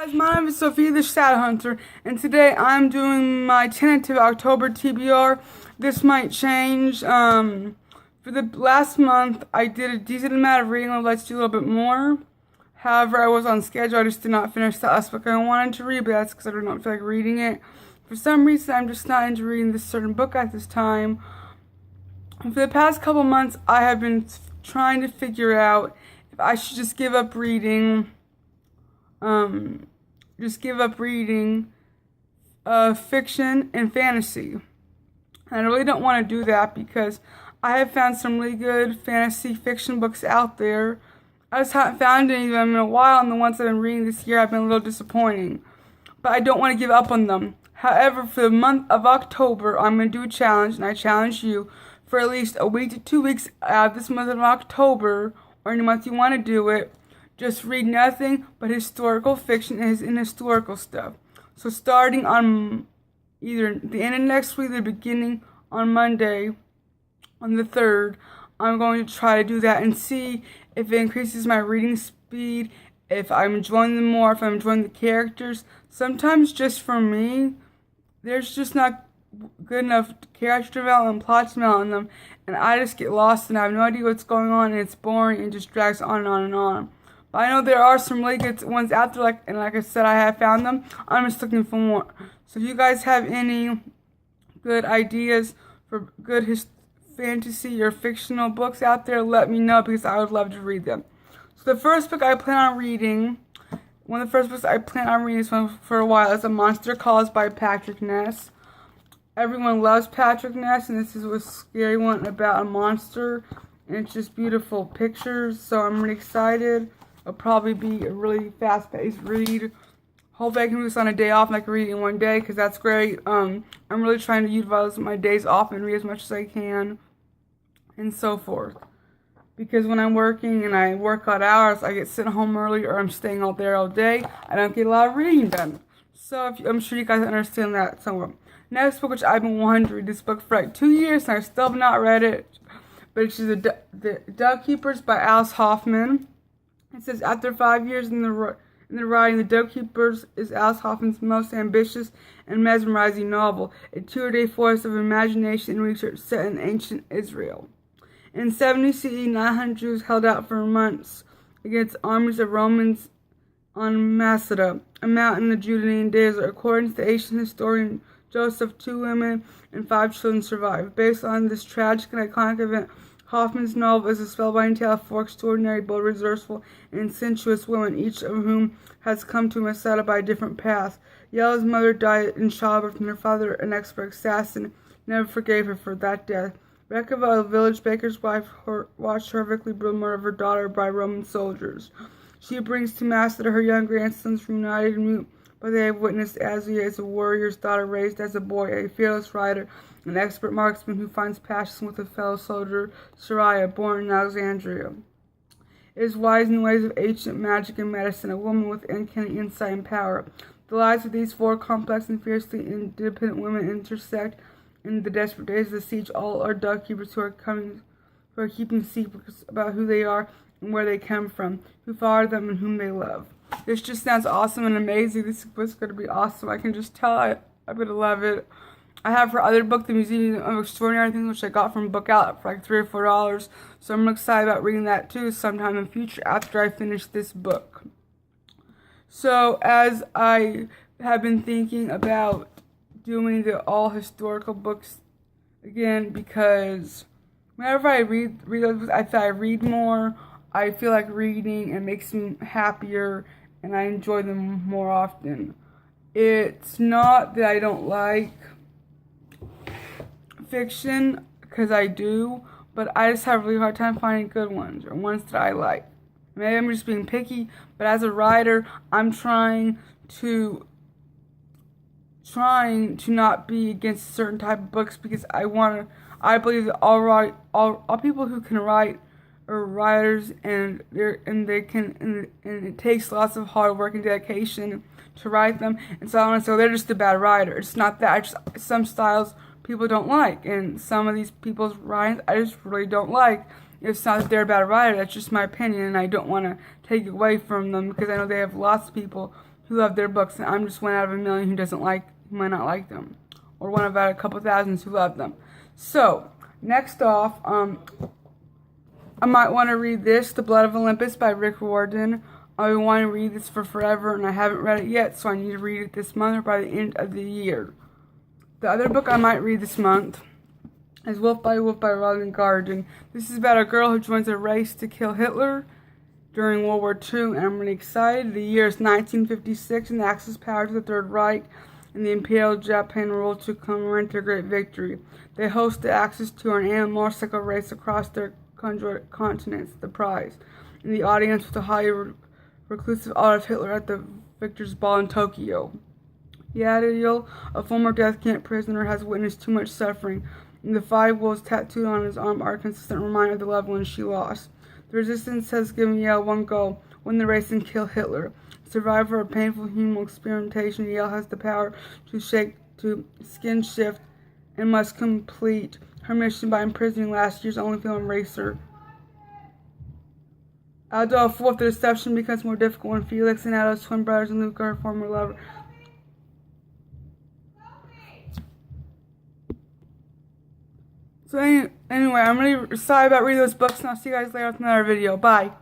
Guys, my name is Sophia the Shadow Hunter, and today I'm doing my tentative October TBR. This might change. For the last month, I did a decent amount of reading. I'd like to do a little bit more. However, I was on schedule. I just did not finish the last book I wanted to read, but that's because I do not feel like reading it. For some reason, I'm just not into reading this certain book at this time. And for the past couple months, I have been trying to figure out if I should just give up reading. Fiction and fantasy. And I really don't want to do that because I have found some really good fantasy fiction books out there. I just haven't found any of them in a while, and the ones I've been reading this year have been a little disappointing. But I don't want to give up on them. However, for the month of October, I'm going to do a challenge, and I challenge you for at least a week to 2 weeks out of this month of October, or any month you want to do it. Just read nothing but historical fiction and historical stuff. So starting on either the end of next week or the beginning on Monday, on the 3rd, I'm going to try to do that and see if it increases my reading speed, if I'm enjoying them more, if I'm enjoying the characters. Sometimes just for me, there's just not good enough character development and plot development in them, and I just get lost and I have no idea what's going on, and it's boring and just drags on and on and on. But I know there are some really good ones out there, and like I said, I have found them. I'm just looking for more. So if you guys have any good ideas for good fantasy or fictional books out there, let me know because I would love to read them. So the first book I plan on reading, one of the first books I plan on reading this one for a while, is A Monster Calls by Patrick Ness. Everyone loves Patrick Ness, and this is a scary one about a monster, and it's just beautiful pictures, so I'm really excited. It'll probably be a really fast-paced read. Hopefully I can do this on a day off and I can read it in one day because that's great. I'm really trying to utilize my days off and read as much as I can and so forth. Because when I'm working and I work odd hours, I get sent home early or I'm staying out there all day. I don't get a lot of reading done. So I'm sure you guys understand that somewhat. Next book, which I've been wanting to read this book for like 2 years and I still have not read it. But it's just the Dove Keepers by Alice Hoffman. It says, after 5 years in the writing, The Dove Keepers is Alice Hoffman's most ambitious and mesmerizing novel, a two-day forest of imagination and research set in ancient Israel. In 70 CE, 900 Jews held out for months against armies of Romans on Masada, a mountain in the Judean desert. According to the ancient historian Joseph, 2 women and 5 children survived. Based on this tragic and iconic event, Hoffman's novel is a spellbinding tale of 4 extraordinary, bold, resourceful, and sensuous women, each of whom has come to Masada by a different path. Yella's mother died in childbirth, and her father, an expert assassin, never forgave her for that death. Rekava, a village baker's wife, watched horrifically brutal murder of her daughter by Roman soldiers. She brings to Masada her young grandsons, reunited and mute, but they have witnessed Azia as a warrior's daughter raised as a boy, a fearless rider, an expert marksman who finds passion with a fellow soldier, Saraya, born in Alexandria. Is wise in the ways of ancient magic and medicine, a woman with uncanny insight and power. The lives of these 4 complex and fiercely independent women intersect in the desperate days of the siege. All are Dove Keepers who are keeping secrets about who they are and where they come from, who follow them and whom they love. This just sounds awesome and amazing. This book's going to be awesome. I can just tell I'm going to love it. I have her other book, The Museum of Extraordinary Things, which I got from Book Out for like $3 or $4. So I'm excited about reading that too sometime in the future after I finish this book. So as I have been thinking about doing the all historical books again, because whenever I read those books, I feel I read more. I feel like reading, and makes me happier, and I enjoy them more often. It's not that I don't like fiction, because I do, but I just have a really hard time finding good ones, or ones that I like. Maybe I'm just being picky, but as a writer, I'm trying to not be against certain type of books, because I believe that all people who can write are writers, and it takes lots of hard work and dedication to write them. And so they're just a bad writer. It's not that. Some styles people don't like, and some of these people's writings I just really don't like. It's not that they're a bad writer, that's just my opinion, and I don't want to take it away from them because I know they have lots of people who love their books, and I'm just one out of a million who might not like them, or one out of a couple thousands who love them. So, next off, I might want to read this, The Blood of Olympus by Rick Riordan. I want to read this for forever, and I haven't read it yet, so I need to read it this month or by the end of the year. The other book I might read this month is Wolf by Robin Garden. This is about a girl who joins a race to kill Hitler during World War II, and I'm really excited. The year is 1956, and the Axis powers, the Third Reich, and the Imperial Japan rule to commemorate their great victory. They host the Axis tour, an animal motorcycle race across their continents, the prize. In the audience with the highly reclusive Adolf Hitler at the victor's ball in Tokyo. Yadiel, a former death camp prisoner, has witnessed too much suffering, and the 5 wolves tattooed on his arm are a consistent reminder of the loved ones she lost. The resistance has given Yale one goal: win the race and kill Hitler. Survivor of painful human experimentation, Yale has the power to skin shift and must complete her mission by imprisoning last year's only film racer. Adolf Wolf, the deception becomes more difficult when Felix and Adolf's twin brothers and Luke, her former lover. So anyway, I'm really sorry about reading those books, and I'll see you guys later with another video. Bye.